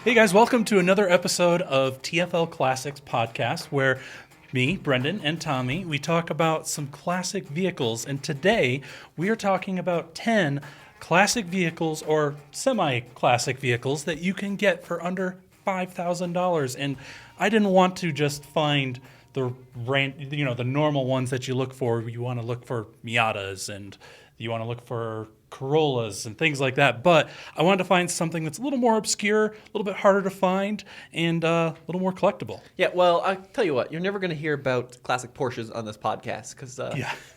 Hey guys, welcome to another episode of TFL Classics Podcast, where me, Brendan, and Tommy, we talk about some classic vehicles. And today we are talking about 10 classic vehicles or semi-classic vehicles that you can get for under $5,000. And I didn't want to just find the normal ones that you look for. You want to look for Miatas and you want to look for Corollas and things like that. But I wanted to find something that's a little more obscure, a little bit harder to find, and a little more collectible. Yeah, well, I'll tell you what, you're never going to hear about classic Porsches on this podcast because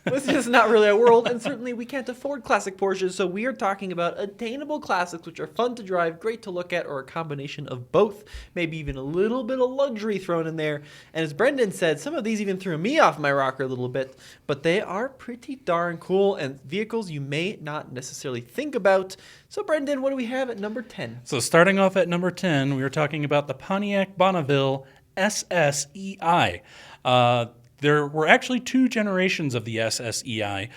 this is not really our world, and certainly we can't afford classic Porsches, so we are talking about attainable classics which are fun to drive, great to look at, or a combination of both, maybe even a little bit of luxury thrown in there. And as Brendan said, some of these even threw me off my rocker a little bit, but they are pretty darn cool and vehicles you may not necessarily think about. So Brendan, what do we have at number 10? So starting off at number 10, we were talking about the Pontiac Bonneville SSEi. There were actually two generations of the SSEi,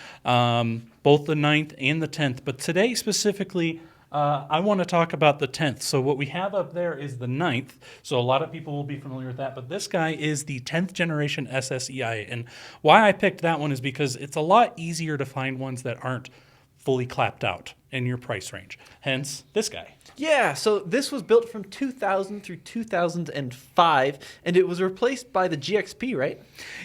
both the 9th and the 10th. But today specifically, I want to talk about the 10th. So what we have up there is the 9th. So a lot of people will be familiar with that. But this guy is the 10th generation SSEi. And why I picked that one is because it's a lot easier to find ones that aren't fully clapped out in your price range. Hence, this guy. Yeah, so this was built from 2000 through 2005, and it was replaced by the GXP, right?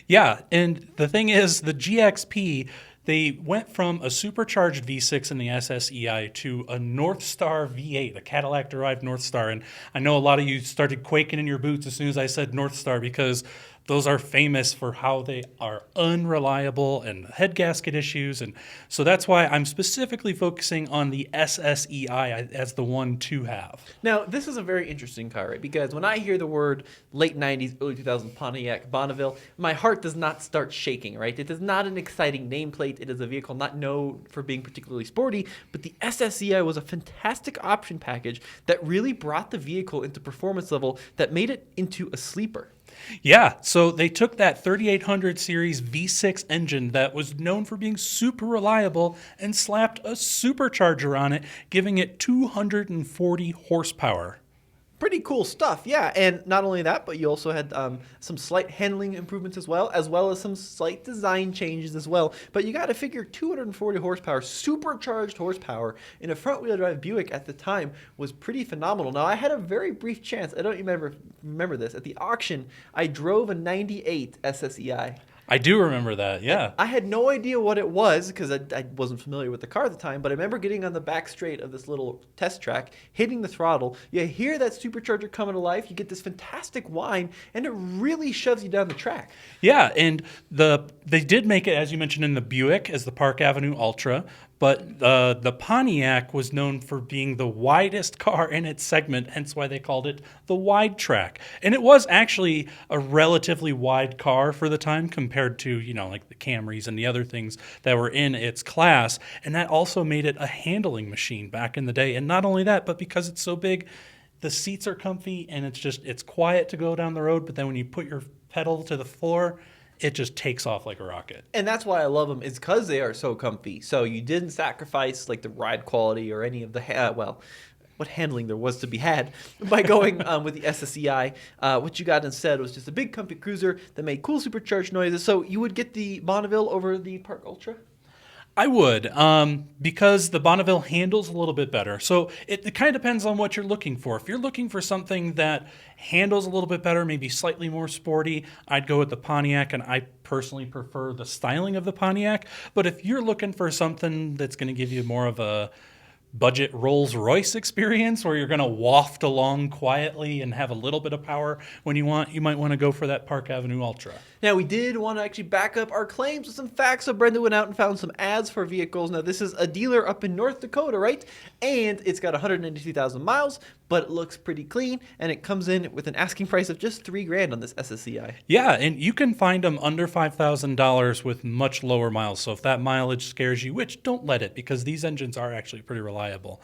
Yeah, and the thing is, the GXP, they went from a supercharged V6 in the SSEi to a Northstar V8, a Cadillac-derived Northstar. And I know a lot of you started quaking in your boots as soon as I said Northstar because those are famous for how they are unreliable and head gasket issues. And so that's why I'm specifically focusing on the SSEi as the one to have. Now, this is a very interesting car, right? Because when I hear the word late 90s, early 2000s Pontiac Bonneville, my heart does not start shaking, right? It is not an exciting nameplate. It is a vehicle not known for being particularly sporty, but the SSEi was a fantastic option package that really brought the vehicle into performance level that made it into a sleeper. Yeah, so they took that 3800 series V6 engine that was known for being super reliable and slapped a supercharger on it, giving it 240 horsepower. Pretty cool stuff, yeah. And not only that, but you also had some slight handling improvements as well as some slight design changes as well. But you got to figure 240 horsepower, supercharged horsepower in a front-wheel drive Buick at the time was pretty phenomenal. Now, I had a very brief chance. I don't remember this. At the auction, I drove a 98 SSEi. I do remember that, yeah. I had no idea what it was because I wasn't familiar with the car at the time, but I remember getting on the back straight of this little test track, hitting the throttle. You hear that supercharger coming to life, you get this fantastic whine, and it really shoves you down the track. Yeah, and they did make it, as you mentioned, in the Buick as the Park Avenue Ultra, but the Pontiac was known for being the widest car in its segment, hence why they called it the wide track. And it was actually a relatively wide car for the time compared to, like the Camrys and the other things that were in its class. And that also made it a handling machine back in the day. And not only that, but because it's so big, the seats are comfy and it's quiet to go down the road. But then when you put your pedal to the floor, it just takes off like a rocket. And that's why I love them, is because they are so comfy. So you didn't sacrifice like the ride quality or any of the, what handling there was to be had by going with the SSEi. What you got instead was just a big comfy cruiser that made cool supercharged noises. So you would get the Bonneville over the Park Ultra? I would, because the Bonneville handles a little bit better. So it kind of depends on what you're looking for. If you're looking for something that handles a little bit better, maybe slightly more sporty, I'd go with the Pontiac, and I personally prefer the styling of the Pontiac. But if you're looking for something that's going to give you more of a budget Rolls-Royce experience where you're going to waft along quietly and have a little bit of power when you might want to go for that Park Avenue Ultra. Now, we did want to actually back up our claims with some facts, so Brenda went out and found some ads for vehicles. Now, this is a dealer up in North Dakota, right? And it's got 192,000 miles, but it looks pretty clean, and it comes in with an asking price of just $3,000 on this SSEi. Yeah, and you can find them under $5,000 with much lower miles. So if that mileage scares you, which don't let it, because these engines are actually pretty reliable.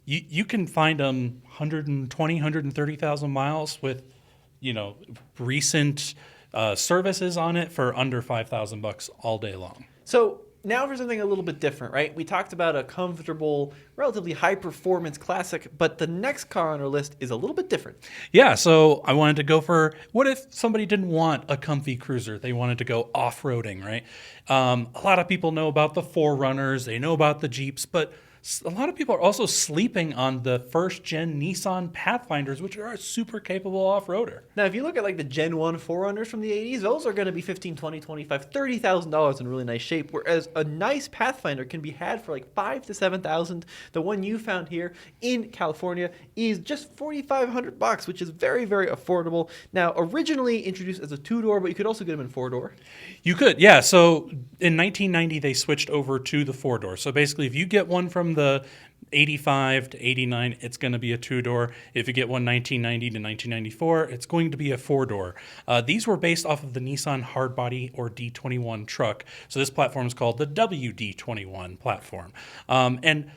You can find them 120, 130,000 miles with, recent services on it for under $5,000 all day long. So now for something a little bit different, right? We talked about a comfortable, relatively high-performance classic, but the next car on our list is a little bit different. Yeah, so I wanted to go for, what if somebody didn't want a comfy cruiser? They wanted to go off-roading, right? A lot of people know about the 4Runners, they know about the Jeeps, but a lot of people are also sleeping on the first-gen Nissan Pathfinders, which are a super capable off-roader. Now, if you look at like the Gen 1 4Runners from the 80s, those are going to be $15,000, $20,000, $25,000, $30,000 in really nice shape, whereas a nice Pathfinder can be had for like $5,000 to $7,000. The one you found here in California is just $4,500, which is very, very affordable. Now, originally introduced as a two-door, but you could also get them in four-door. You could, yeah. So in 1990, they switched over to the four-door. So basically, if you get one from the 85 to 89, it's going to be a two-door. If you get one 1990 to 1994, it's going to be a four-door. These were based off of the Nissan Hardbody or D21 truck. So this platform is called the WD21 platform. And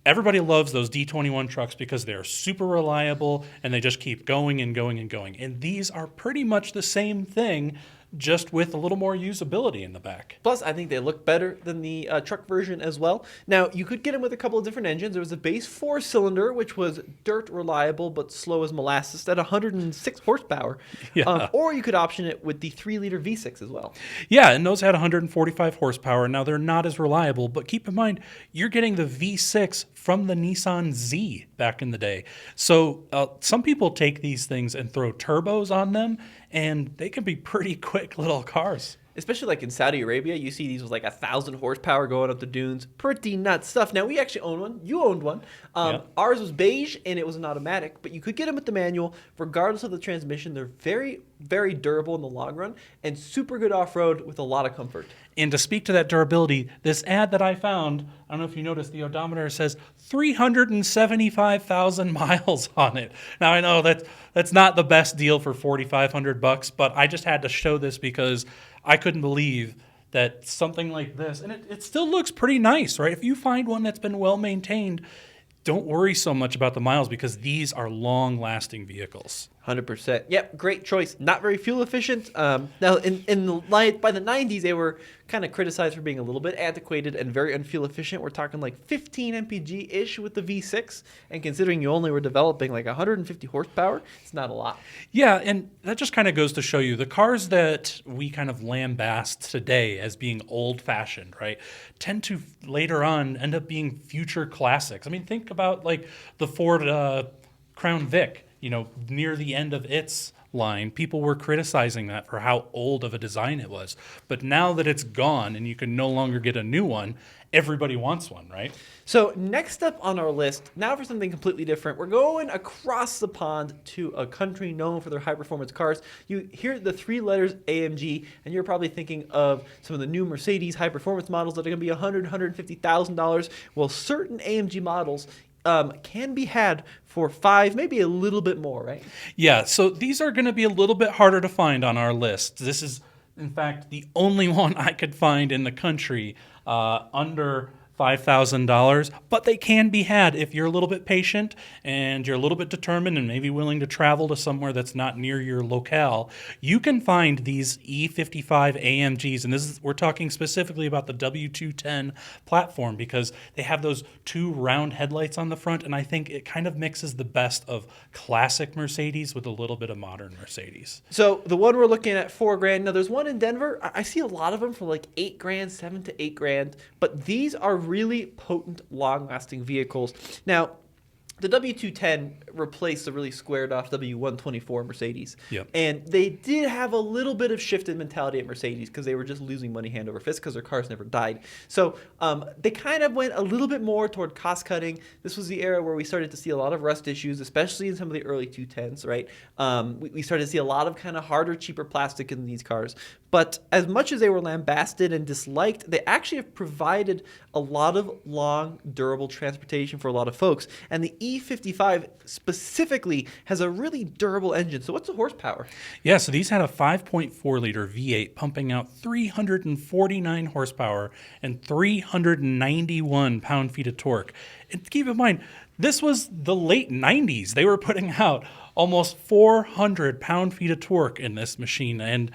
everybody loves those D21 trucks because they're super reliable and they just keep going and going and going. And these are pretty much the same thing, just with a little more usability in the back. Plus, I think they look better than the truck version as well. Now, you could get them with a couple of different engines. There was a base 4-cylinder, which was dirt reliable but slow as molasses at 106 horsepower. Yeah. Or you could option it with the 3-liter V6 as well. Yeah, and those had 145 horsepower. Now, they're not as reliable, but keep in mind, you're getting the V6 from the Nissan Z back in the day. So some people take these things and throw turbos on them, and they can be pretty quick little cars. Especially like in Saudi Arabia, you see these with like 1,000 horsepower going up the dunes. Pretty nuts stuff. Now, we actually own one. You owned one. Yeah. Ours was beige, and it was an automatic, but you could get them with the manual. Regardless of the transmission, they're very, very durable in the long run and super good off-road with a lot of comfort. And to speak to that durability, this ad that I found, I don't know if you noticed, the odometer says 375,000 miles on it. Now, I know that's not the best deal for $4,500, but I just had to show this because I couldn't believe that something like this, and it still looks pretty nice, right? If you find one that's been well maintained, don't worry so much about the miles because these are long-lasting vehicles. 100%. Yep, great choice. Not very fuel efficient. Now, by the 90s, they were kind of criticized for being a little bit antiquated and very unfuel efficient. We're talking like 15 mpg-ish with the V6, and considering you only were developing like 150 horsepower, it's not a lot. Yeah, and that just kind of goes to show you the cars that we kind of lambast today as being old-fashioned, right, tend to later on end up being future classics. I mean, think about like the Ford Crown Vic. You know, near the end of its line, people were criticizing that for how old of a design it was. But now that it's gone and you can no longer get a new one, everybody wants one, right? So next up on our list, now for something completely different, we're going across the pond to a country known for their high-performance cars. You hear the 3 letters AMG, and you're probably thinking of some of the new Mercedes high-performance models that are going to be $100,000, $150,000. Well, certain AMG models can be had for $5,000, maybe a little bit more, right? Yeah, so these are going to be a little bit harder to find on our list. This is, in fact, the only one I could find in the country under $5,000, but they can be had if you're a little bit patient and you're a little bit determined and maybe willing to travel to somewhere that's not near your locale. You can find these E55 AMGs, and we're talking specifically about the W210 platform because they have those 2 round headlights on the front, and I think it kind of mixes the best of classic Mercedes with a little bit of modern Mercedes. So the one we're looking at $4,000. Now there's one in Denver. I see a lot of them for like $8,000, $7,000 to $8,000, but these are really potent, long-lasting vehicles. Now, the W210 replaced the really squared-off W124 Mercedes. Yep. And they did have a little bit of shifted mentality at Mercedes because they were just losing money hand over fist because their cars never died. So they kind of went a little bit more toward cost-cutting. This was the era where we started to see a lot of rust issues, especially in some of the early 210s, right? We started to see a lot of kind of harder, cheaper plastic in these cars. But as much as they were lambasted and disliked, they actually have provided a lot of long, durable transportation for a lot of folks. And the E55 specifically has a really durable engine. So what's the horsepower? Yeah, so these had a 5.4-liter V8 pumping out 349 horsepower and 391 pound-feet of torque. And keep in mind, this was the late 90s. They were putting out almost 400 pound-feet of torque in this machine. And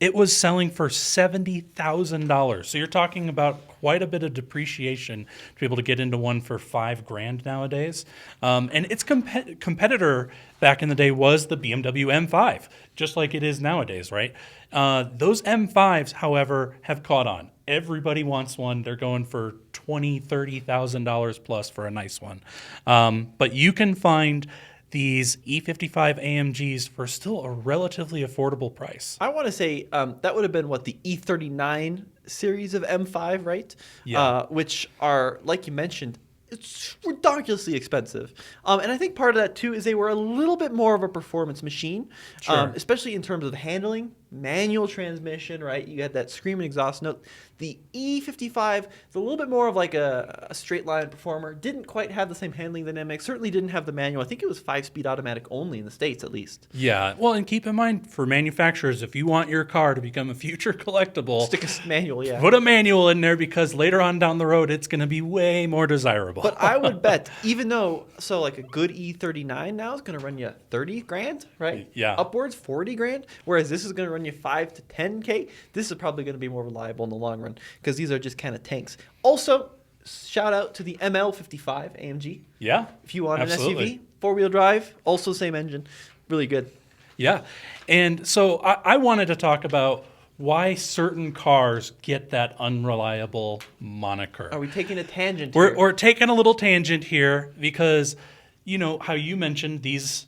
it was selling for $70,000. So you're talking about quite a bit of depreciation to be able to get into one for $5,000 nowadays. And its competitor back in the day was the BMW M5, just like it is nowadays, right? Those M5s, however, have caught on. Everybody wants one. They're going for $20,000, $30,000 plus for a nice one. But you can find these E55 AMGs for still a relatively affordable price. I want to say that would have been the E39 series of M5, right? Yeah. Which are, like you mentioned, it's ridiculously expensive. And I think part of that, too, is they were a little bit more of a performance machine, Sure. especially in terms of handling, manual transmission, right? You had that screaming exhaust note. The E55 is a little bit more of like a straight line performer. Didn't quite have the same handling dynamics. Certainly didn't have the manual. I think it was 5-speed automatic only in the States, at least. Yeah. Well, and keep in mind, for manufacturers, if you want your car to become a future collectible, Stick a manual, yeah. put a manual in there, because later on down the road, it's going to be way more desirable. But I would bet, even though, like a good E39 now is going to run you $30,000, right? Yeah. Upwards, $40,000. Whereas this is going to run you $5,000 to $10,000. This is probably going to be more reliable in the long run, because these are just kind of tanks. Also, shout out to the ML55 AMG. Yeah. If you want absolutely. an SUV, 4-wheel drive, also same engine. Really good. Yeah. And so I wanted to talk about why certain cars get that unreliable moniker. Are we taking a tangent here? We're taking a little tangent here because, you know, how you mentioned these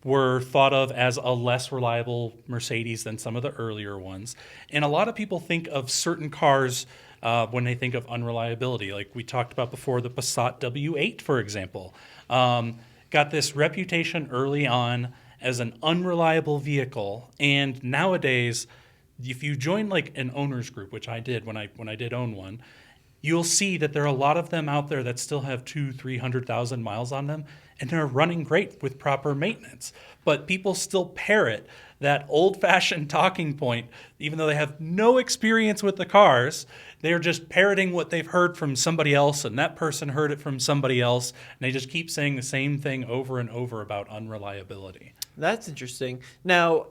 were thought of as a less reliable Mercedes than some of the earlier ones. And a lot of people think of certain cars when they think of unreliability. Like we talked about before, the Passat W8, for example, got this reputation early on as an unreliable vehicle. And nowadays, if you join like an owner's group, which I did when I did own one, you'll see that there are a lot of them out there that still have 200,000-300,000 miles on them, and they're running great with proper maintenance. But people still parrot that old-fashioned talking point, even though they have no experience with the cars. They're just parroting what they've heard from somebody else, and that person heard it from somebody else, and they just keep saying the same thing over and over about unreliability. That's interesting. Now,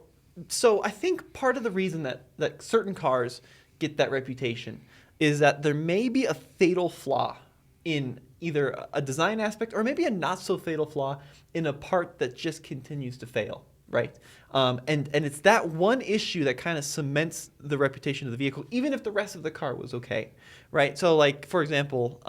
so I think part of the reason that certain cars get that reputation is that there may be a fatal flaw in either a design aspect or maybe a not so fatal flaw in a part that just continues to fail, right? And it's that one issue that kind of cements the reputation of the vehicle, even if the rest of the car was okay, right? So like, for example,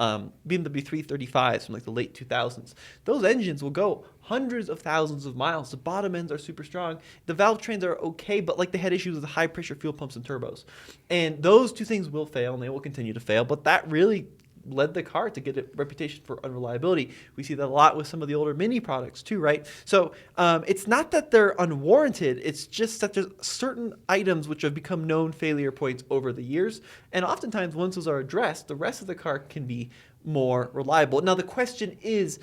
BMW 335s from like the late 2000s, those engines will go hundreds of thousands of miles. The bottom ends are super strong. The valve trains are okay, but like they had issues with the high pressure fuel pumps and turbos. And those two things will fail and they will continue to fail, but that really led the car to get a reputation for unreliability. We see that a lot with some of the older Mini products too, right? So it's not that they're unwarranted, it's just that there's certain items which have become known failure points over the years, and oftentimes once those are addressed, the rest of the car can be more reliable. Now the question is,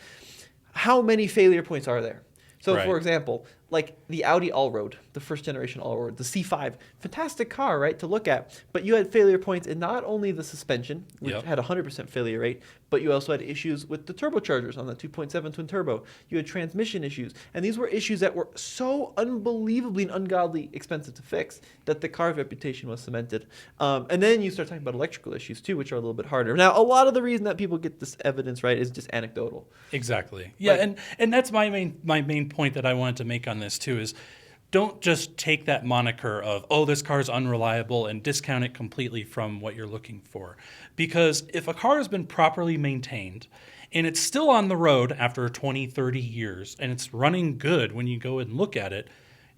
how many failure points are there? So Right. for example, like the Audi Allroad, the first generation Allroad, the C5, fantastic car, right, to look at. But you had failure points in not only the suspension, which Yep. had 100% failure rate, but you also had issues with the turbochargers on the 2.7 twin turbo. You had transmission issues. And these were issues that were so unbelievably and ungodly expensive to fix that the car's reputation was cemented. And then you start talking about electrical issues too, which are a little bit harder. Now, a lot of the reason that people get this evidence right is just anecdotal. Exactly. Yeah, Like- and that's my main point that I wanted to make on this too is don't just take that moniker of, oh, this car is unreliable and discount it completely from what you're looking for. Because if a car has been properly maintained and it's still on the road after 20, 30 years and it's running good when you go and look at it,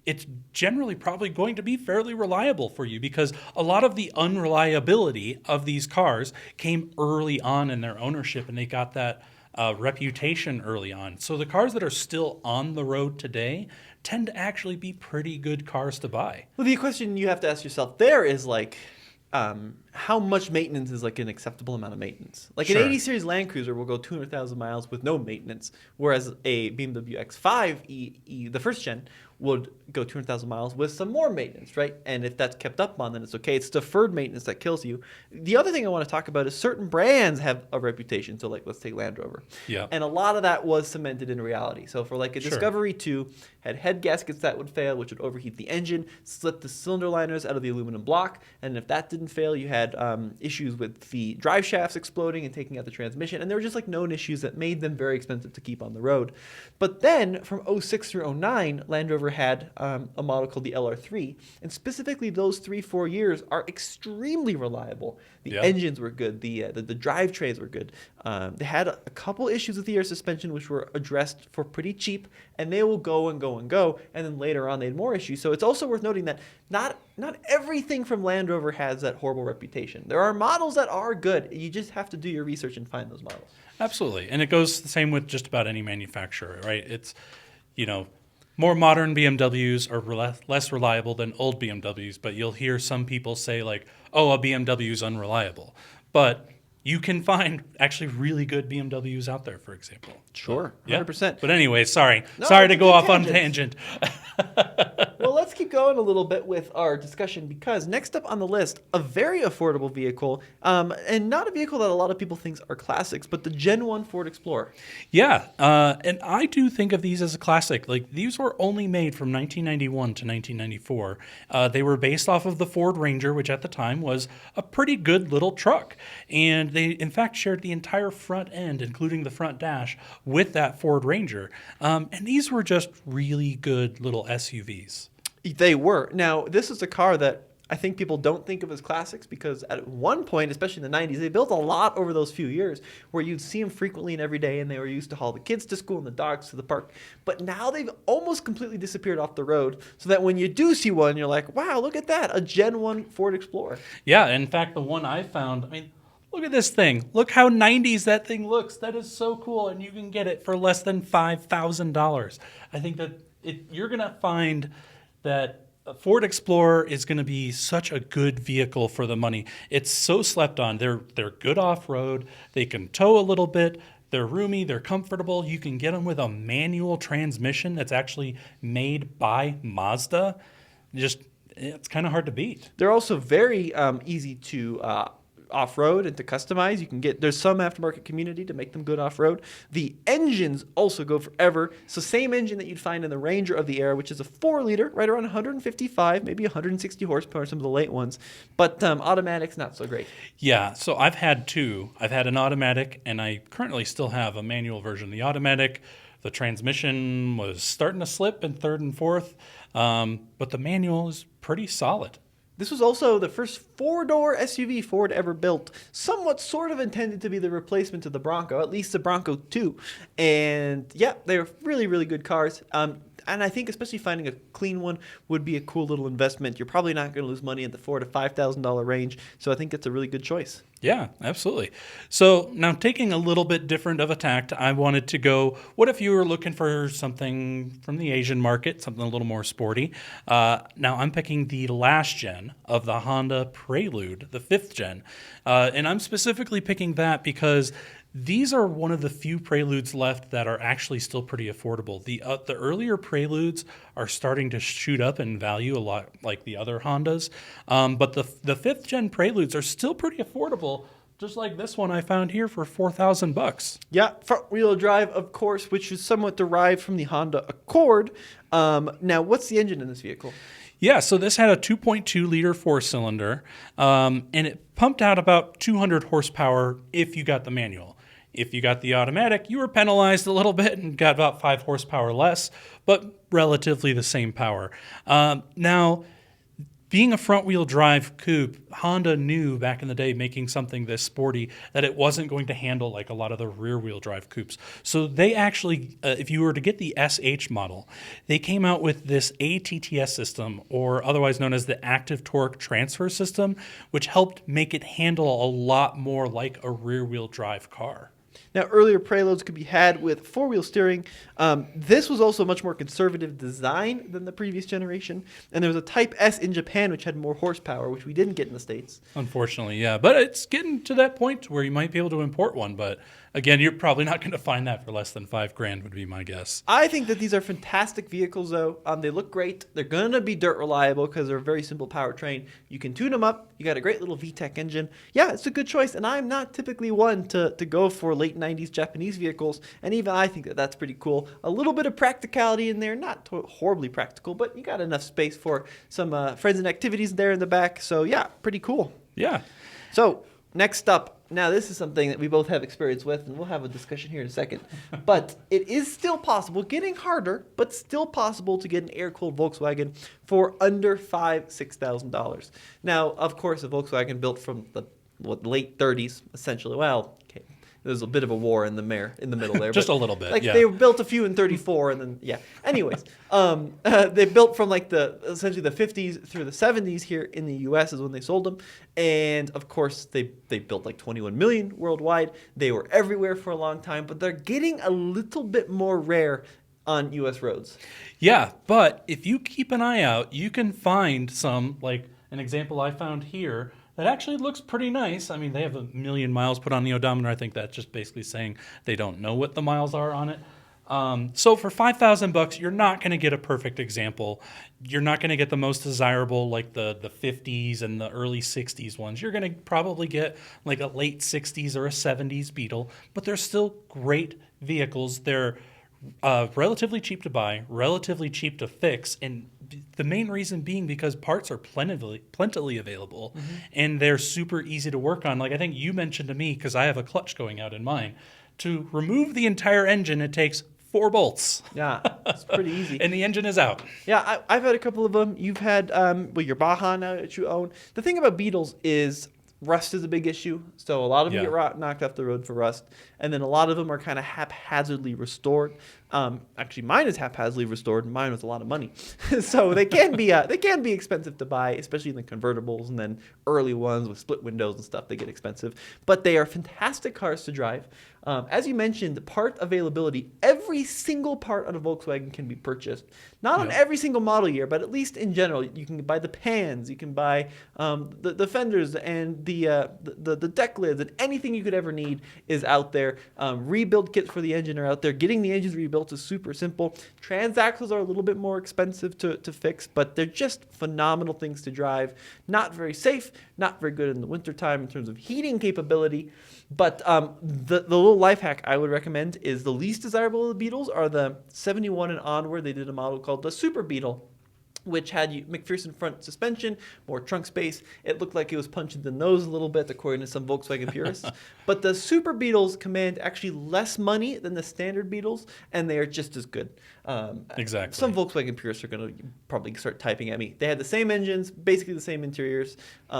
it's generally probably going to be fairly reliable for you because a lot of the unreliability of these cars came early on in their ownership and they got that reputation early on. So the cars that are still on the road today tend to actually be pretty good cars to buy. Well, the question you have to ask yourself there is like, how much maintenance is like an acceptable amount of maintenance? Like Sure. an 80 series Land Cruiser will go 200,000 miles with no maintenance, whereas a BMW X5 the first gen, would go 200,000 miles with some more maintenance, right? And if that's kept up on, then it's okay. It's deferred maintenance that kills you. The other thing I want to talk about is certain brands have a reputation. So like, let's take Land Rover. Yeah. And a lot of that was cemented in reality. So for like a Discovery 2, had head gaskets that would fail, which would overheat the engine, slip the cylinder liners out of the aluminum block. And if that didn't fail, you had issues with the drive shafts exploding and taking out the transmission. And there were just like known issues that made them very expensive to keep on the road. But then from 06 through 09, Land Rover had a model called the LR3. And specifically those 3-4 years are extremely reliable. The engines were good. The drivetrains were good. They had a couple issues with the air suspension, which were addressed for pretty cheap. And they will go and go and go. And then later on, they had more issues. So it's also worth noting that not everything from Land Rover has that horrible reputation. There are models that are good. You just have to do your research and find those models. Absolutely. And it goes the same with just about any manufacturer, right? It's, more modern BMWs are less reliable than old BMWs, but you'll hear some people say like, oh, a BMW is unreliable. But you can find actually really good BMWs out there, for example. Sure, 100%. But anyway, sorry to go off on tangent. Well, let's keep going a little bit with our discussion, because next up on the list, a very affordable vehicle, and not a vehicle that a lot of people think are classics, but the Gen 1 Ford Explorer. Yeah, and I do think of these as a classic. Like, these were only made from 1991 to 1994. They were based off of the Ford Ranger, which at the time was a pretty good little truck. And they, in fact, shared the entire front end, including the front dash, with that Ford Ranger. And these were just really good little SUVs. They were. Now, this is a car that I think people don't think of as classics, because at one point, especially in the 90s, they built a lot over those few years where you'd see them frequently and every day, and they were used to haul the kids to school and the dogs to the park. But now they've almost completely disappeared off the road, so that when you do see one, you're like, wow, look at that, a Gen 1 Ford Explorer. Yeah, in fact, the one I found, look at this thing. Look how 90s that thing looks. That is so cool, and you can get it for less than $5,000. I think that you're going to find that a Ford Explorer is going to be such a good vehicle for the money. It's so slept on. They're good off-road. They can tow a little bit. They're roomy. They're comfortable. You can get them with a manual transmission that's actually made by Mazda. It's kind of hard to beat. They're also very easy to off-road and to customize. You can there's some aftermarket community to make them good off-road. The engines also go forever. So same engine that you'd find in the Ranger of the era, which is a 4-liter, right around 155, maybe 160 horsepower, some of the late ones. But automatic's not so great. Yeah, so I've had two. I've had an automatic, and I currently still have a manual version. The automatic, the transmission was starting to slip in third and fourth, but the manual is pretty solid. This was also the first 4-door SUV Ford ever built, somewhat sort of intended to be the replacement to the Bronco, at least the Bronco 2. And yeah, they were really, really good cars. And I think especially finding a clean one would be a cool little investment. You're probably not going to lose money at the $4,000 to $5,000 range. So I think it's a really good choice. Yeah, absolutely. So now, taking a little bit different of a tact, I wanted to go, what if you were looking for something from the Asian market, something a little more sporty? Now I'm picking the last gen of the Honda Prelude, the 5th gen. And I'm specifically picking that because these are one of the few Preludes left that are actually still pretty affordable. The earlier Preludes are starting to shoot up in value a lot, like the other Hondas. But the 5th gen Preludes are still pretty affordable, just like this one I found here for $4,000. Yeah, front-wheel drive, of course, which is somewhat derived from the Honda Accord. Now, what's the engine in this vehicle? Yeah, so this had a 2.2-liter 4-cylinder, and it pumped out about 200 horsepower if you got the manual. If you got the automatic, you were penalized a little bit and got about 5 horsepower less, but relatively the same power. Now, being a front-wheel drive coupe, Honda knew back in the day, making something this sporty, that it wasn't going to handle like a lot of the rear-wheel drive coupes. So they actually, if you were to get the SH model, they came out with this ATTS system, or otherwise known as the Active Torque Transfer System, which helped make it handle a lot more like a rear-wheel drive car. Now, earlier Preludes could be had with four-wheel steering. This was also a much more conservative design than the previous generation. And there was a Type S in Japan, which had more horsepower, which we didn't get in the States. Unfortunately, yeah. But it's getting to that point where you might be able to import one. But again, you're probably not going to find that for less than $5,000 would be my guess. I think that these are fantastic vehicles, though. They look great. They're going to be dirt reliable because they're a very simple powertrain. You can tune them up. You got a great little VTEC engine. Yeah, it's a good choice. And I'm not typically one to go for late 90s Japanese vehicles. And even I think that that's pretty cool. A little bit of practicality in there. Not horribly practical, but you got enough space for some friends and activities there in the back. So, yeah, pretty cool. Yeah. So, next up. Now, this is something that we both have experience with, and we'll have a discussion here in a second. But it is still possible, getting harder, but still possible to get an air-cooled Volkswagen for under $6,000. Now, of course, a Volkswagen built from the late 30s, essentially. Well, okay, there's a bit of a war in the middle there. Just a little bit, like yeah. They built a few in 34, and then, yeah. Anyways, they built from like essentially the 50s through the 70s here in the U.S. is when they sold them. And, of course, they built like 21 million worldwide. They were everywhere for a long time, but they're getting a little bit more rare on U.S. roads. Yeah, but if you keep an eye out, you can find some, like an example I found here, that actually looks pretty nice. I mean, they have 1 million miles put on the odometer. I think that's just basically saying they don't know what the miles are on it. So for $5,000, you're not going to get a perfect example. You're not going to get the most desirable, like the 50s and the early 60s ones. You're going to probably get like a late 60s or a 70s Beetle, but they're still great vehicles. They're relatively cheap to buy, relatively cheap to fix, and the main reason being because parts are plentifully available, and they're super easy to work on. Like I think you mentioned to me, because I have a clutch going out in mine, to remove the entire engine, it takes 4 bolts. Yeah, it's pretty easy. And the engine is out. Yeah, I've had a couple of them. You've had your Baja now that you own. The thing about Beetles is rust is a big issue. So a lot of them get knocked off the road for rust. And then a lot of them are kind of haphazardly restored. Actually, mine is haphazardly restored, and mine was a lot of money. So they can be expensive to buy, especially in the convertibles, and then early ones with split windows and stuff. They get expensive, but they are fantastic cars to drive. As you mentioned, part availability. Every single part on a Volkswagen can be purchased. Not on every single model year, but at least in general, you can buy the pans, you can buy the fenders and the deck lids, and anything you could ever need is out there. Rebuild kits for the engine are out there. Getting the engines rebuilt is super simple. Transaxles are a little bit more expensive to fix, but they're just phenomenal things to drive. Not very safe, not very good in the wintertime in terms of heating capability. But the little life hack I would recommend is the least desirable of the Beetles are the 71 and onward. They did a model called the Super Beetle, which had McPherson front suspension, more trunk space. It looked like it was punched in the nose a little bit, according to some Volkswagen purists. But the Super Beetles command actually less money than the standard Beetles, and they are just as good. Exactly. Some Volkswagen purists are going to probably start typing at me. They had the same engines, basically the same interiors,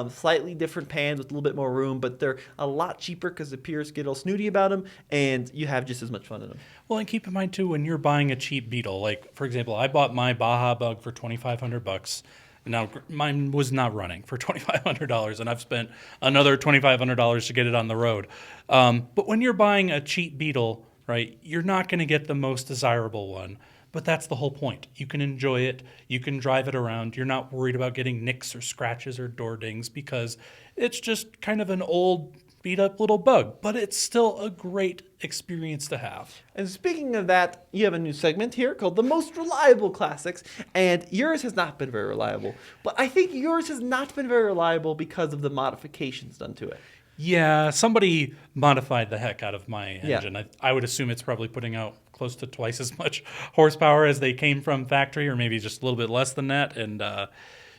slightly different pans with a little bit more room, but they're a lot cheaper because the purists get all snooty about them, and you have just as much fun in them. Well, and keep in mind, too, when you're buying a cheap Beetle, like, for example, I bought my Baja Bug for $2,500. Now, mine was not running for $2,500, and I've spent another $2,500 to get it on the road. But when you're buying a cheap Beetle, right, you're not going to get the most desirable one. But that's the whole point. You can enjoy it. You can drive it around. You're not worried about getting nicks or scratches or door dings because it's just kind of an old, beat-up little bug. But it's still a great experience to have. And speaking of that, you have a new segment here called The Most Reliable Classics, and yours has not been very reliable. But I think yours has not been very reliable because of the modifications done to it. Yeah, somebody modified the heck out of my engine. Yeah. I would assume it's probably putting out close to twice as much horsepower as they came from factory, or maybe just a little bit less than that. And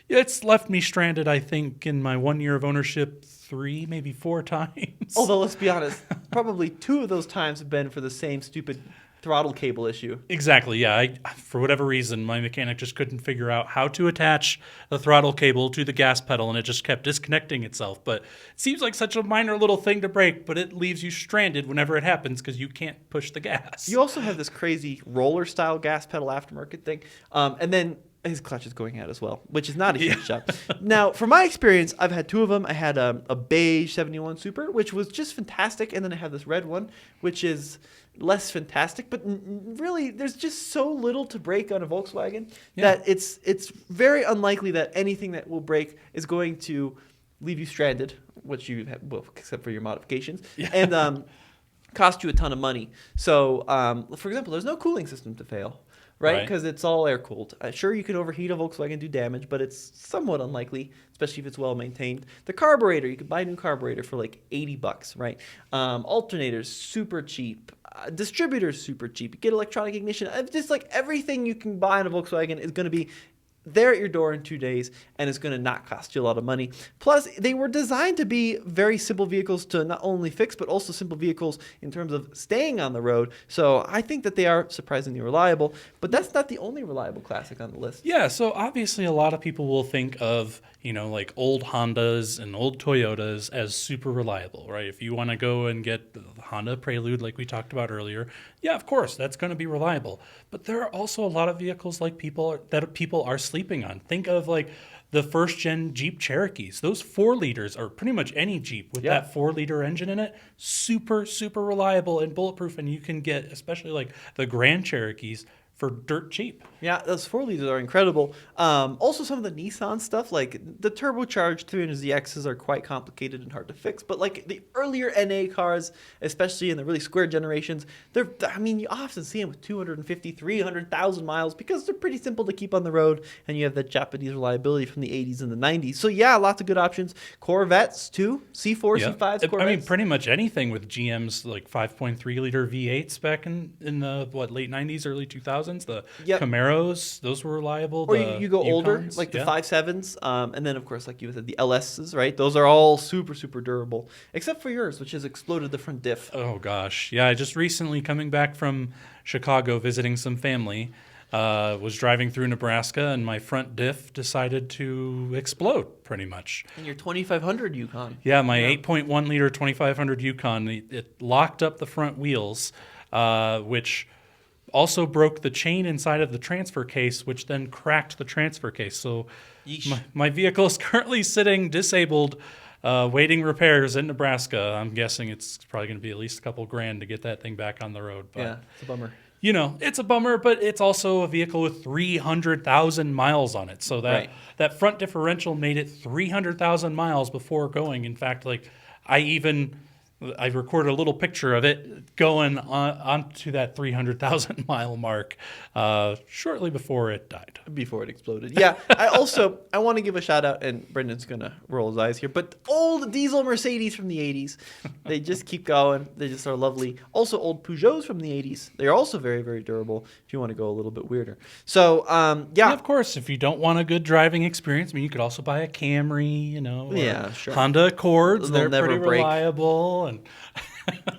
it's left me stranded, I think, in my 1 year of ownership 3, maybe 4 times. Although, let's be honest, probably 2 of those times have been for the same stupid throttle cable issue. Exactly, yeah. For whatever reason, my mechanic just couldn't figure out how to attach the throttle cable to the gas pedal, and it just kept disconnecting itself. But it seems like such a minor little thing to break, but it leaves you stranded whenever it happens because you can't push the gas. You also have this crazy roller-style gas pedal aftermarket thing. And then his clutch is going out as well, which is not a huge job. Now, from my experience, I've had two of them. I had a beige 71 Super, which was just fantastic, and then I have this red one, which is less fantastic. But really, there's just so little to break on a Volkswagen that it's very unlikely that anything that will break is going to leave you stranded, which you have, well, except for your modifications, and cost you a ton of money. So, for example, there's no cooling system to fail. Right, because it's all air cooled. Sure, you can overheat a Volkswagen and do damage, but it's somewhat unlikely, especially if it's well maintained. The carburetor, you could buy a new carburetor for like $80, right? Alternators, super cheap. Distributors, super cheap. You get electronic ignition. Just like everything you can buy in a Volkswagen is going to be there at your door in 2 days, and it's going to not cost you a lot of money. Plus, they were designed to be very simple vehicles to not only fix, but also simple vehicles in terms of staying on the road. So I think that they are surprisingly reliable, but that's not the only reliable classic on the list. Yeah, so obviously a lot of people will think of, like old Hondas and old Toyotas as super reliable, right? If you want to go and get the Honda Prelude like we talked about earlier, yeah, of course, that's going to be reliable. But there are also a lot of vehicles that people are sleeping on. Think of like the first gen Jeep Cherokees. Those 4 liters, or pretty much any Jeep with that 4-liter engine in it, super, super reliable and bulletproof. And you can get, especially like the Grand Cherokees, for dirt cheap. Yeah, those 4 liters are incredible. Also, some of the Nissan stuff, like the turbocharged 300ZXs are quite complicated and hard to fix. But like the earlier NA cars, especially in the really square generations, you often see them with 250, 300,000 miles because they're pretty simple to keep on the road. And you have that Japanese reliability from the 80s and the 90s. So yeah, lots of good options. Corvettes too, C4, C5s, Corvettes. Pretty much anything with GM's like 5.3 liter V8s back in the late 90s, early 2000s. The Camaros, those were reliable. Or you go older, like the 5.7s, and then of course, like you said, the LSs, right? Those are all super, super durable, except for yours, which has exploded the front diff. Oh gosh, yeah. I just recently coming back from Chicago visiting some family, was driving through Nebraska, and my front diff decided to explode pretty much. And your 2500 Yukon. Yeah, my 8.1 liter 2500 Yukon, it locked up the front wheels, which also broke the chain inside of the transfer case, which then cracked the transfer case. So my vehicle is currently sitting disabled, waiting repairs in Nebraska. I'm guessing it's probably going to be at least a couple grand to get that thing back on the road. But, yeah, it's a bummer. It's a bummer, but it's also a vehicle with 300,000 miles on it. So that front differential made it 300,000 miles before going. In fact, like I recorded a little picture of it going on to that 300,000 mile mark shortly before it died. Before it exploded. Yeah, I want to give a shout out, and Brendan's going to roll his eyes here, but old diesel Mercedes from the 80s. They just keep going. They just are lovely. Also, old Peugeots from the 80s. They're also very, very durable if you want to go a little bit weirder. So, yeah. Of course, if you don't want a good driving experience, you could also buy a Camry, Yeah, sure. Honda Accords. They'll They're pretty break. reliable. And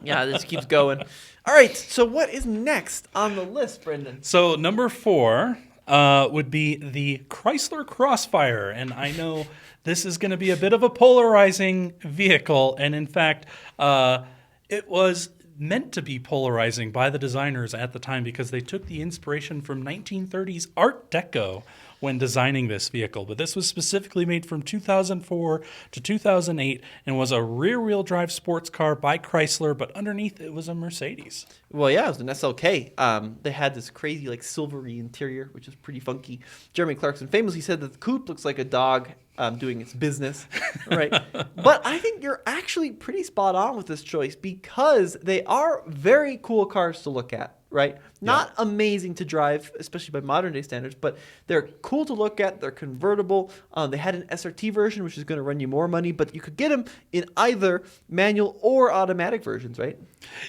yeah, this keeps going. All right, so what is next on the list, Brendan? So number 4 would be the Chrysler Crossfire, and I know this is going to be a bit of a polarizing vehicle, and in fact, it was meant to be polarizing by the designers at the time because they took the inspiration from 1930s Art Deco when designing this vehicle. But this was specifically made from 2004 to 2008 and was a rear-wheel drive sports car by Chrysler, but underneath it was a Mercedes. Well, yeah, it was an SLK. They had this crazy, silvery interior, which is pretty funky. Jeremy Clarkson famously said that the coupe looks like a dog doing its business, right? But I think you're actually pretty spot on with this choice because they are very cool cars to look at, right? Not amazing to drive, especially by modern day standards, but they're cool to look at. They're convertible. They had an SRT version, which is going to run you more money, but you could get them in either manual or automatic versions, right?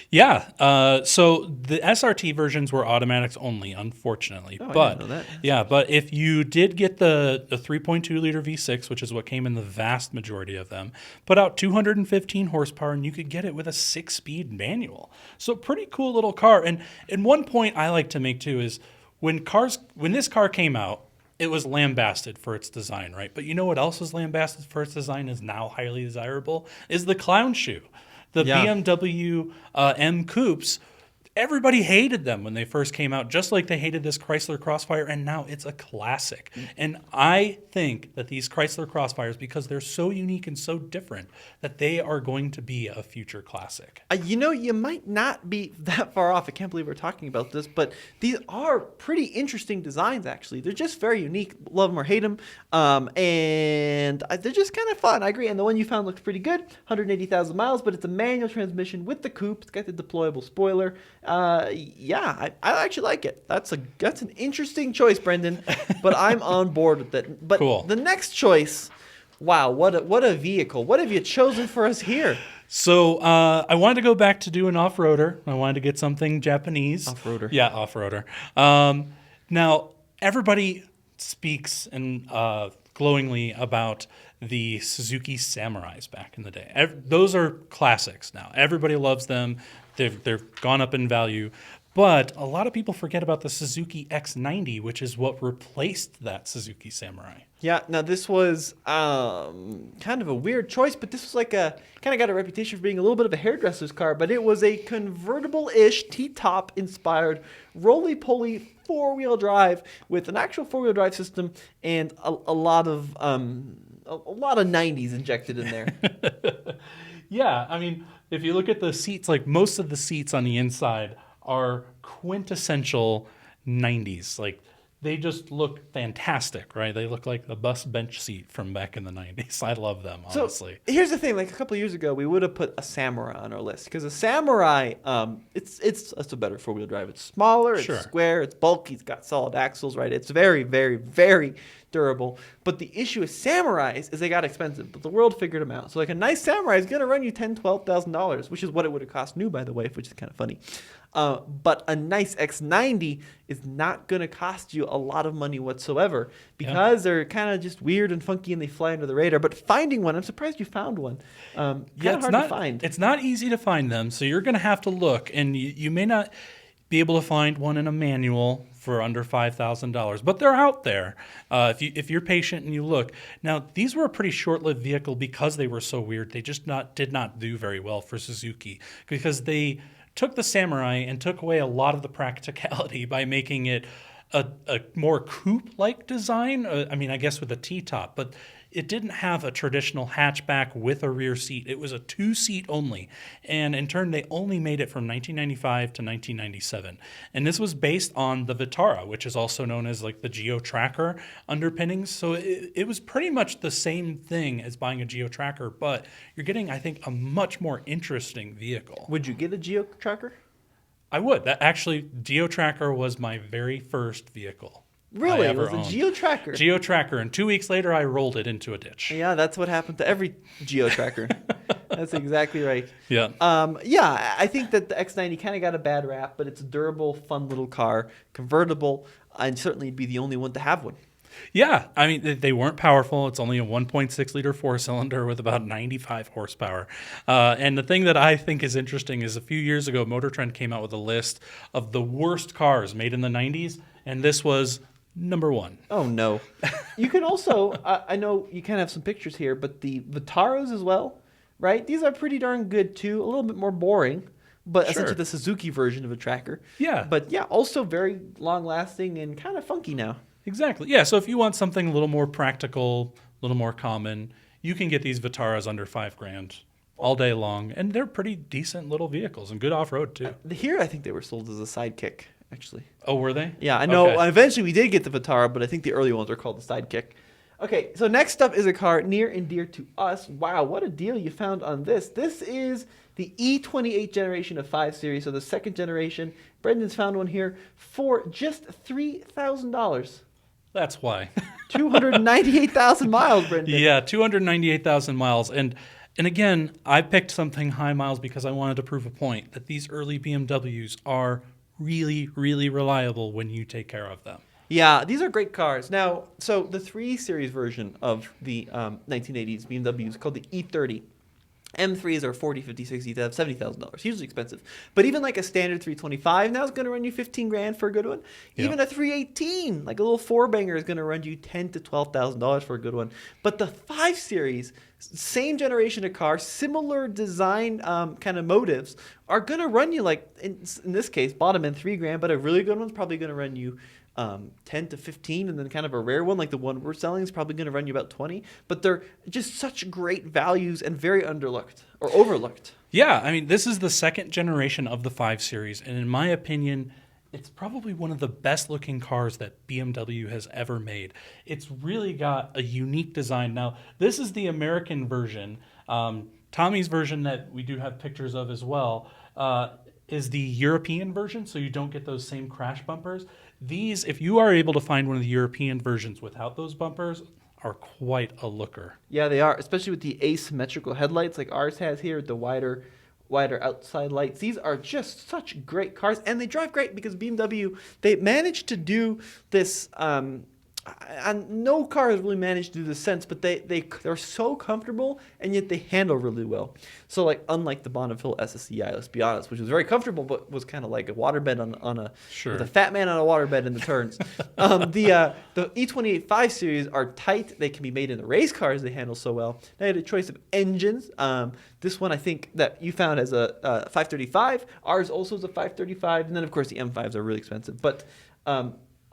Yeah. So the SRT versions were automatics only, unfortunately. Oh, I but didn't know that. Yeah, but if you did get the 3.2 liter V6, which is what came in the vast majority of them, put out 215 horsepower, and you could get it with a 6-speed manual. So pretty cool little car. And one point I like to make too is when this car came out, it was lambasted for its design, right? But you know what else is lambasted for its design is now highly desirable? Is the clown shoe. The BMW M coupes, everybody hated them when they first came out, just like they hated this Chrysler Crossfire, and now it's a classic. And I think that these Chrysler Crossfires, because they're so unique and so different, that they are going to be a future classic. You might not be that far off. I can't believe we're talking about this, but these are pretty interesting designs, actually. They're just very unique. Love them or hate them. And they're just kind of fun. I agree. And the one you found looks pretty good. 180,000 miles, but it's a manual transmission with the coupe. It's got the deployable spoiler. I actually like it. That's an interesting choice, Brendan, but I'm on board with it. But cool. The next choice, wow, what a vehicle. What have you chosen for us here? So I wanted to go back to do an off-roader. I wanted to get something Japanese. Off-roader. Yeah, off-roader. Now, everybody speaks and glowingly about the Suzuki Samurais back in the day. Those are classics now. Everybody loves them. They've gone up in value. But a lot of people forget about the Suzuki X90, which is what replaced that Suzuki Samurai. Yeah, now this was kind of a weird choice, but this was like kind of got a reputation for being a little bit of a hairdresser's car, but it was a convertible-ish T-top inspired roly-poly four-wheel drive with an actual four-wheel drive system and a lot of 90s injected in there. Yeah, I mean, if you look at the seats, like most of the seats on the inside are quintessential 90s. Like, they just look fantastic, right? They look like the bus bench seat from back in the 90s. I love them, honestly. So here's the thing. Like a couple of years ago, we would have put a Samurai on our list because a Samurai, it's a better four-wheel drive. It's smaller, it's square, it's bulky, it's got solid axles, right? It's very, very, very durable. But the issue with Samurais is they got expensive, but the world figured them out. So like a nice Samurai is going to run you $10,000, $12,000, which is what it would have cost new, by the way, which is kind of funny. But a nice X90 is not going to cost you a lot of money whatsoever because they're kind of just weird and funky and they fly under the radar. But finding one, I'm surprised you found one. Hard to find. It's not easy to find them, so you're going to have to look, and you may not be able to find one in a manual for under $5,000, but they're out there if you're patient and you look. Now, these were a pretty short-lived vehicle because they were so weird. They just did not do very well for Suzuki because they took the Samurai and took away a lot of the practicality by making it a more coupe-like design. I guess with a T-top, but it didn't have a traditional hatchback with a rear seat. It was a two-seat only. And in turn, they only made it from 1995 to 1997. And this was based on the Vitara, which is also known as like the Geo Tracker underpinnings. So it was pretty much the same thing as buying a Geo Tracker, but you're getting, I think, a much more interesting vehicle. Would you get a Geo Tracker? I would. Geo Tracker was my very first vehicle. Really? It was a Geo Tracker? Geo Tracker, and 2 weeks later, I rolled it into a ditch. Yeah, that's what happened to every Geo Tracker. That's exactly right. Yeah. I think that the X90 kind of got a bad rap, but it's a durable, fun little car, convertible, and certainly it'd be the only one to have one. Yeah, I mean, they weren't powerful. It's only a 1.6-liter four-cylinder with about 95 horsepower. And the thing that I think is interesting is a few years ago, Motor Trend came out with a list of the worst cars made in the 90s, and this was number one. Oh, no. You can also, I know you kind of have some pictures here, but the Vitaros as well, right? These are pretty darn good, too. A little bit more boring, but essentially the Suzuki version of a tracker. Yeah. But yeah, also very long-lasting and kind of funky now. Exactly. Yeah, so if you want something a little more practical, a little more common, you can get these Vitaras under $5,000 all day long, and they're pretty decent little vehicles and good off-road, too. Here, I think they were sold as a Sidekick, actually. Oh, were they? Yeah, I know. Okay. Eventually, we did get the Vitara, but I think the early ones are called the Sidekick. Okay, so next up is a car near and dear to us. Wow, what a deal you found on this. This is the E28 generation of 5 Series, so the second generation. Brendan's found one here for just $3,000. That's why. 298,000 miles, Brendan. Yeah, 298,000 miles. And again, I picked something high miles because I wanted to prove a point that these early BMWs are really, really reliable when you take care of them. Yeah, these are great cars. Now, so the 3 Series version of the 1980s BMW is called the E30. M3s are $40,000, $50,000, $60,000, $70,000. Hugely expensive. But even like a standard 325 now is going to run you $15,000 for a good one. Yep. Even a 318, like a little four banger, is going to run you $10,000 to $12,000 for a good one. But the 5 Series same generation of car, similar design kind of motives, are going to run you like, in this case, bottom end $3,000, but a really good one's probably going to run you 10 to 15, and then kind of a rare one like the one we're selling is probably going to run you about 20. But they're just such great values and very underlooked or overlooked. Yeah, I mean, this is the second generation of the 5 Series, and in my opinion, it's probably one of the best looking cars that BMW has ever made. It's really got a unique design. Now, this is the American version. Tommy's version that we do have pictures of as well is the European version, so you don't get those same crash bumpers. These, if you are able to find one of the European versions without those bumpers, are quite a looker. Yeah, they are, especially with the asymmetrical headlights like ours has here with the wider outside lights. These are just such great cars, and they drive great because BMW, they managed to do this, and no car has really managed to do this since, but they're so comfortable, and yet they handle really well. So like, unlike the Bonneville SSEi, let's be honest, which was very comfortable, but was kind of like a waterbed with a fat man on a waterbed in the turns. The E28 5 Series are tight. They can be made into race cars. They handle so well. They had a choice of engines. This one I think that you found as a 535. Ours also is a 535, and then of course the M5s are really expensive. But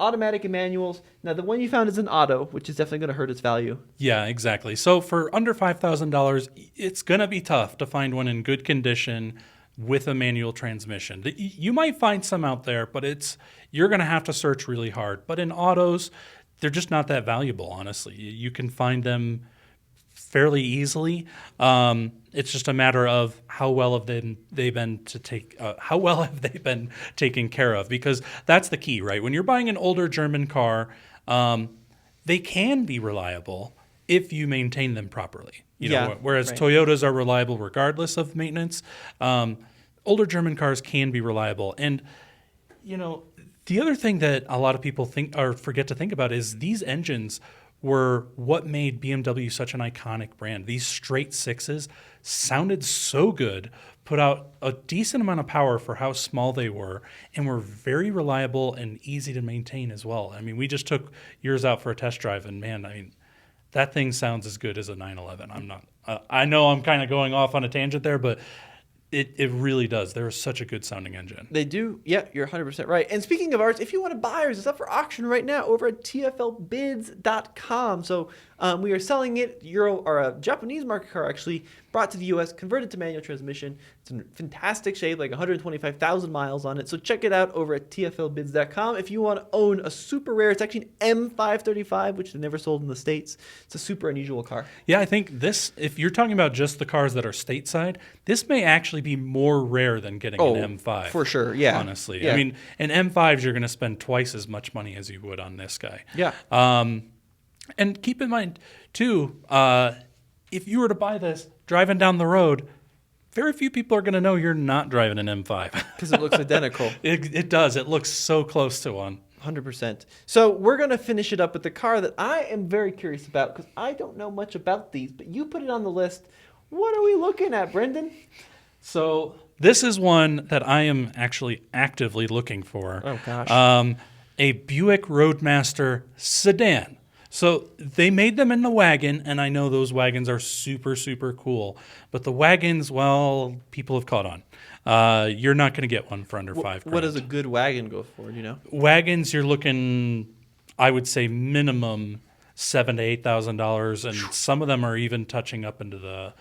automatic and manuals. Now, the one you found is an auto, which is definitely going to hurt its value. Yeah, exactly. So for under $5,000, it's going to be tough to find one in good condition with a manual transmission. You might find some out there, but you're going to have to search really hard. But in autos, they're just not that valuable, honestly. You can find them fairly easily. It's just a matter of how well have they been taken care of, because that's the key, right? When you're buying an older German car, they can be reliable if you maintain them properly. Whereas right. Toyotas are reliable regardless of maintenance. Older German cars can be reliable, and the other thing that a lot of people think or forget to think about is these engines were what made BMW such an iconic brand. These straight sixes sounded so good, put out a decent amount of power for how small they were, and were very reliable and easy to maintain as well. I mean, we just took yours out for a test drive, and man, I mean, that thing sounds as good as a 911. I know I'm kind of going off on a tangent there, but it really does. They're such a good sounding engine. They do. Yeah, you're 100% right. And speaking of ours, if you want to buy ours, it's up for auction right now over at TFLbids.com. So we are selling it, a Japanese market car actually, brought to the U.S., converted to manual transmission. It's in fantastic shape, like 125,000 miles on it. So check it out over at TFLbids.com. If you want to own a super rare, it's actually an M535, which they never sold in the States. It's a super unusual car. Yeah, I think this, if you're talking about just the cars that are stateside, this may actually be more rare than getting an M5. For sure, yeah. Honestly. Yeah. I mean, an M5s, you're going to spend twice as much money as you would on this guy. Yeah. And keep in mind, too, if you were to buy this driving down the road, very few people are going to know you're not driving an M5. Because it looks identical. It does. It looks so close to one. 100%. So we're going to finish it up with the car that I am very curious about, because I don't know much about these, but you put it on the list. What are we looking at, Brendan? So this is one that I am actually actively looking for. Oh, gosh. A Buick Roadmaster sedan. So they made them in the wagon, and I know those wagons are super, super cool. But the wagons, well, people have caught on. You're not going to get one for under $5,000. What does a good wagon go for, do you know? Wagons, you're looking, I would say, minimum $7,000 to $8,000, and some of them are even touching up into the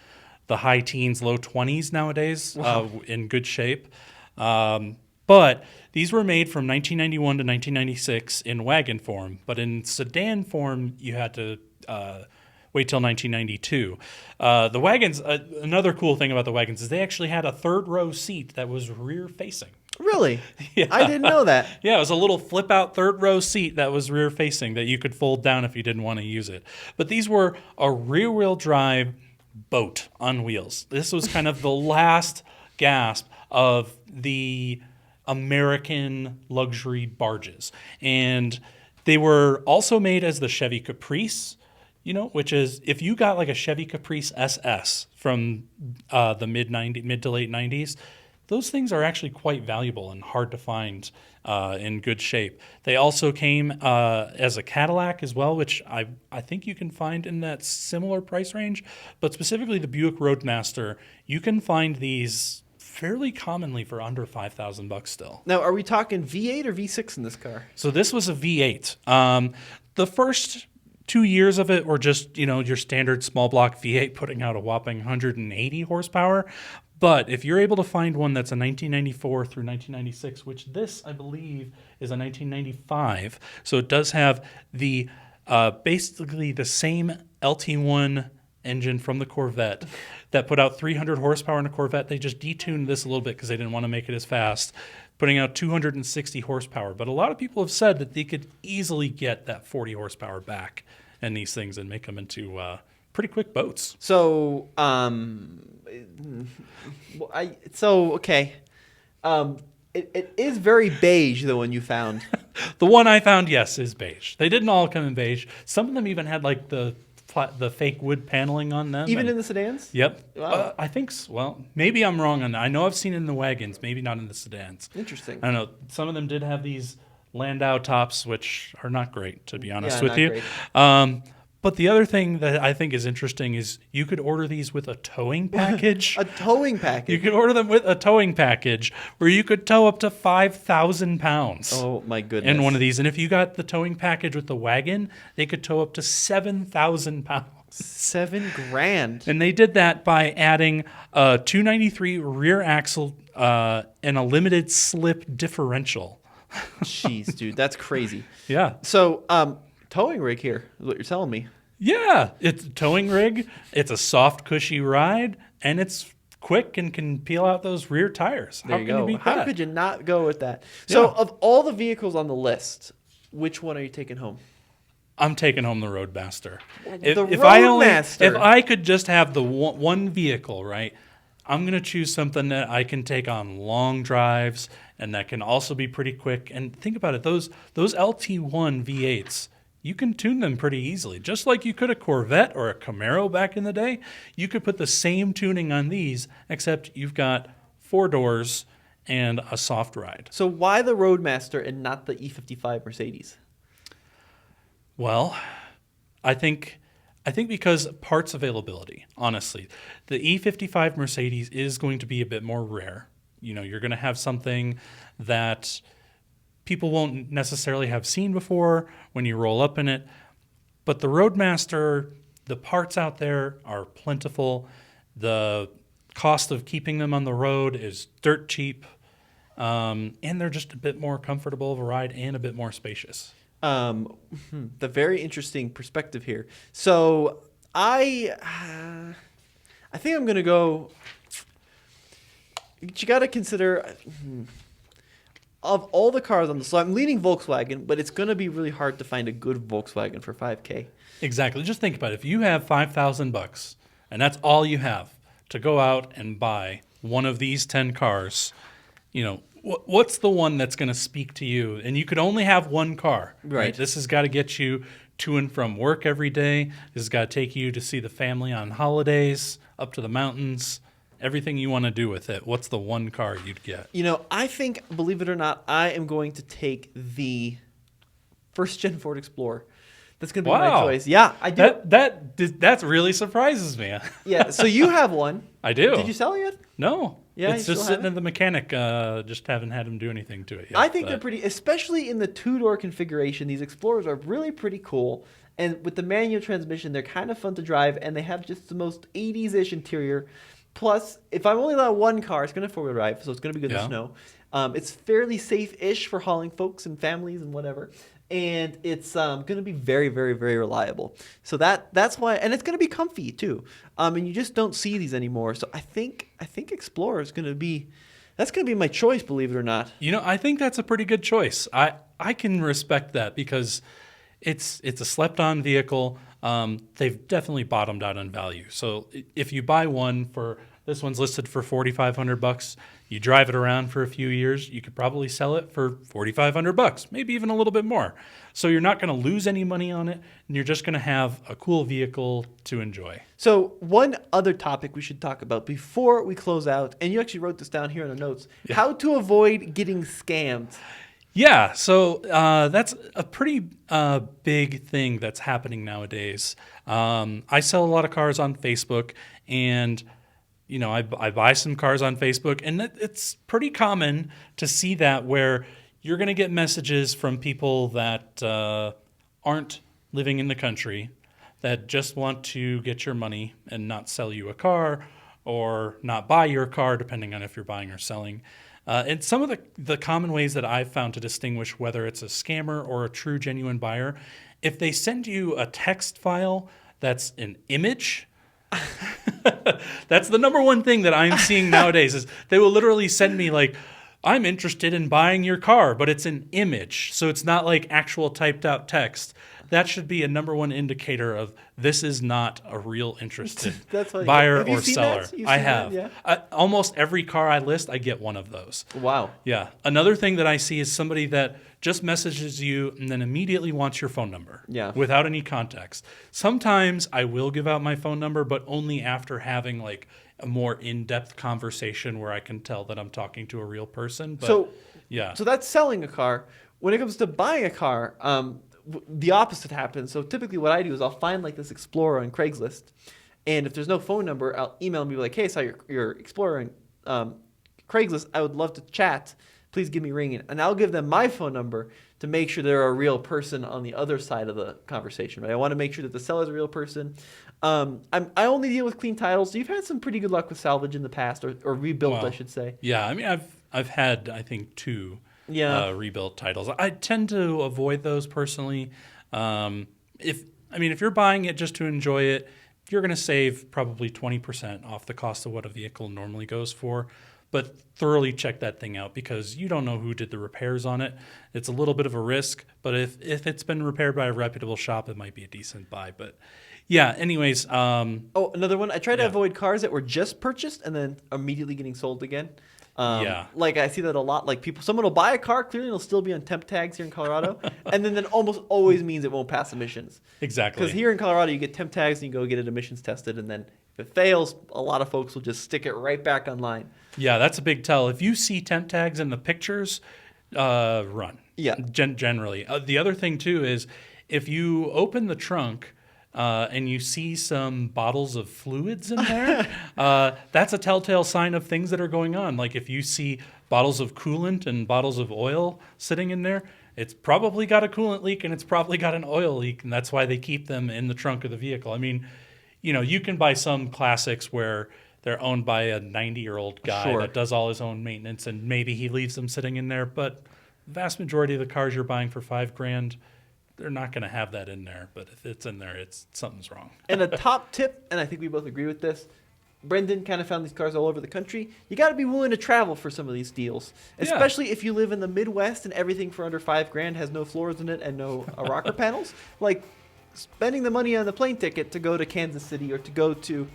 high teens, low 20s nowadays. Wow. In good shape. But these were made from 1991 to 1996 in wagon form, but in sedan form, you had to wait till 1992. The wagons, another cool thing about the wagons is they actually had a third row seat that was rear facing. Really? Yeah. I didn't know that. Yeah, it was a little flip out third row seat that was rear facing that you could fold down if you didn't want to use it. But these were a rear wheel drive boat on wheels. This was kind of the last gasp of the American luxury barges. And they were also made as the Chevy Caprice, which is, if you got like a Chevy Caprice SS from the mid to late 90s, those things are actually quite valuable and hard to find in good shape. They also came as a Cadillac as well, which I think you can find in that similar price range. But specifically the Buick Roadmaster, you can find these fairly commonly for under $5,000 still. Now, are we talking V8 or V6 in this car? So this was a V8. The first 2 years of it were just, your standard small block V8 putting out a whopping 180 horsepower. But if you're able to find one that's a 1994 through 1996, which this, I believe, is a 1995, so it does have the basically the same LT1 engine from the Corvette that put out 300 horsepower in a Corvette. They just detuned this a little bit because they didn't want to make it as fast, putting out 260 horsepower. But a lot of people have said that they could easily get that 40 horsepower back in these things and make them into pretty quick boats. So, okay. It is very beige, the one you found. The one I found, yes, is beige. They didn't all come in beige. Some of them even had like the fake wood paneling on them. Even in the sedans? Yep. Wow. I think so. Well, maybe I'm wrong on that. I know I've seen it in the wagons, maybe not in the sedans. Interesting. I don't know. Some of them did have these Landau tops, which are not great, to be honest Yeah, with you. But the other thing that I think is interesting is you could order these with a towing package. A towing package? You could order them with a towing package where you could tow up to 5,000 pounds. Oh, my goodness. In one of these. And if you got the towing package with the wagon, they could tow up to 7,000 pounds. $7,000. And they did that by adding a 293 rear axle and a limited slip differential. Jeez, dude, that's crazy. Yeah. So, towing rig here is what you're telling me. Yeah, it's a towing rig. It's a soft, cushy ride, and it's quick and can peel out those rear tires. There you go. Beat How that? could you not go with that? So, Yeah. of all the vehicles on the list, which one are you taking home? I'm taking home the Roadmaster. Roadmaster. If I could just have the one vehicle, right, I'm going to choose something that I can take on long drives and that can also be pretty quick. And think about it, those LT1 V8s, you can tune them pretty easily. Just like you could a Corvette or a Camaro back in the day, you could put the same tuning on these, except you've got 4 doors and a soft ride. So why the Roadmaster and not the E55 Mercedes? Well, I think because parts availability, honestly. The E55 Mercedes is going to be a bit more rare. You're going to have something that people won't necessarily have seen before when you roll up in it. But the Roadmaster, the parts out there are plentiful. The cost of keeping them on the road is dirt cheap. And they're just a bit more comfortable of a ride and a bit more spacious. The very interesting perspective here. So I think I'm going to go. You got to consider of all the cars on the. So I'm leaning Volkswagen, but it's going to be really hard to find a good Volkswagen for $5,000. Exactly. Just think about it. If you have $5,000 and that's all you have to go out and buy one of these 10 cars, what's the one that's going to speak to you? And you could only have one car. Right. This has got to get you to and from work every day. This has got to take you to see the family on holidays, up to the mountains, everything you want to do with it. What's the one car you'd get? I think, believe it or not, I am going to take the first-gen Ford Explorer. That's going to be my choice. Yeah, I do. That really surprises me. Yeah, so you have one. I do. Did you sell it yet? No. Yeah, it's just sitting in the mechanic. Just haven't had him do anything to it yet. I think they're pretty, especially in the 2-door configuration. These Explorers are really pretty cool. And with the manual transmission, they're kind of fun to drive, and they have just the most 80s-ish interior. Plus, if I'm only allowed one car, it's going to 4-wheel drive, so it's going to be good in the snow. It's fairly safe-ish for hauling folks and families and whatever. And it's going to be very, very, very reliable. So that's why, and it's going to be comfy too. And you just don't see these anymore. So I think Explorer is going to be, that's going to be my choice, believe it or not. I think that's a pretty good choice. I can respect that because it's a slept-on vehicle. They've definitely bottomed out on value. So if you buy one this one's listed for $4,500, You drive it around for a few years, you could probably sell it for $4,500, maybe even a little bit more. So you're not going to lose any money on it, and you're just going to have a cool vehicle to enjoy. So one other topic we should talk about before we close out, and you actually wrote this down here in the notes, how to avoid getting scammed. Yeah, so that's a pretty big thing that's happening nowadays. I sell a lot of cars on Facebook, and I buy some cars on Facebook, and it's pretty common to see that where you're going to get messages from people that aren't living in the country that just want to get your money and not sell you a car or not buy your car, depending on if you're buying or selling. And some of the common ways that I've found to distinguish whether it's a scammer or a true, genuine buyer, if they send you a text file that's an image, that's the number one thing that I'm seeing nowadays is they will literally send me like, I'm interested in buying your car, but it's an image. So it's not like actual typed out text. That should be a number one indicator of this is not a real interested buyer or seller. I have. That? Yeah. Almost every car I list, I get one of those. Wow. Yeah. Another thing that I see is somebody that just messages you and then immediately wants your phone number without any context. Sometimes I will give out my phone number, but only after having like a more in-depth conversation where I can tell that I'm talking to a real person. But, so that's selling a car. When it comes to buying a car, the opposite happens. So typically what I do is I'll find like this Explorer on Craigslist, and if there's no phone number, I'll email them and be like, hey, I saw your Explorer on Craigslist. I would love to chat. Please give me a ring. And I'll give them my phone number to make sure they're a real person on the other side of the conversation. Right? I want to make sure that the seller's a real person. I only deal with clean titles. So you've had some pretty good luck with salvage in the past, or rebuilt, I should say. Yeah, I mean, I've had, I think, two rebuilt titles. I tend to avoid those personally. If you're buying it just to enjoy it, you're going to save probably 20% off the cost of what a vehicle normally goes for. But thoroughly check that thing out because you don't know who did the repairs on it. It's a little bit of a risk, but if it's been repaired by a reputable shop, it might be a decent buy. But yeah, anyways. Another one. I try to avoid cars that were just purchased and then immediately getting sold again. Like I see that a lot. Like someone will buy a car, clearly it'll still be on temp tags here in Colorado, and then almost always means it won't pass emissions. Exactly. Because here in Colorado, you get temp tags and you go get it emissions tested, and then if it fails, a lot of folks will just stick it right back online. Yeah, that's a big tell. If you see temp tags in the pictures, run. Yeah. Generally. The other thing too is if you open the trunk and you see some bottles of fluids in there, that's a telltale sign of things that are going on. Like if you see bottles of coolant and bottles of oil sitting in there, it's probably got a coolant leak and it's probably got an oil leak, and that's why they keep them in the trunk of the vehicle. I mean, you can buy some classics where they're owned by a 90-year-old guy that does all his own maintenance, and maybe he leaves them sitting in there. But the vast majority of the cars you're buying for $5,000, they're not going to have that in there. But if it's in there, something's wrong. And a top tip, and I think we both agree with this, Brendan kind of found these cars all over the country. You got to be willing to travel for some of these deals, especially if you live in the Midwest and everything for under $5,000 has no floors in it and no rocker panels. Like spending the money on the plane ticket to go to Kansas City or to go to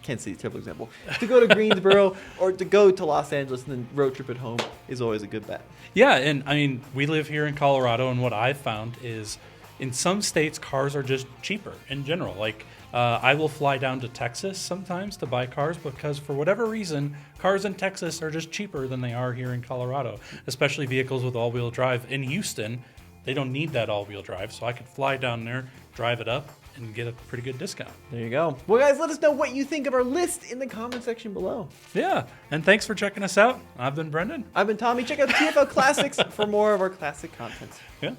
Kansas City, terrible example, to go to Greensboro or to go to Los Angeles and then road trip at home is always a good bet. Yeah, and I mean, we live here in Colorado, and what I've found is in some states, cars are just cheaper in general. Like I will fly down to Texas sometimes to buy cars because for whatever reason, cars in Texas are just cheaper than they are here in Colorado, especially vehicles with all-wheel drive. In Houston, they don't need that all-wheel drive, so I could fly down there, drive it up, and get a pretty good discount. There you go. Well, guys, let us know what you think of our list in the comment section below. Yeah, and thanks for checking us out. I've been Brendan. I've been Tommy. Check out TFL Classics for more of our classic content. Yeah.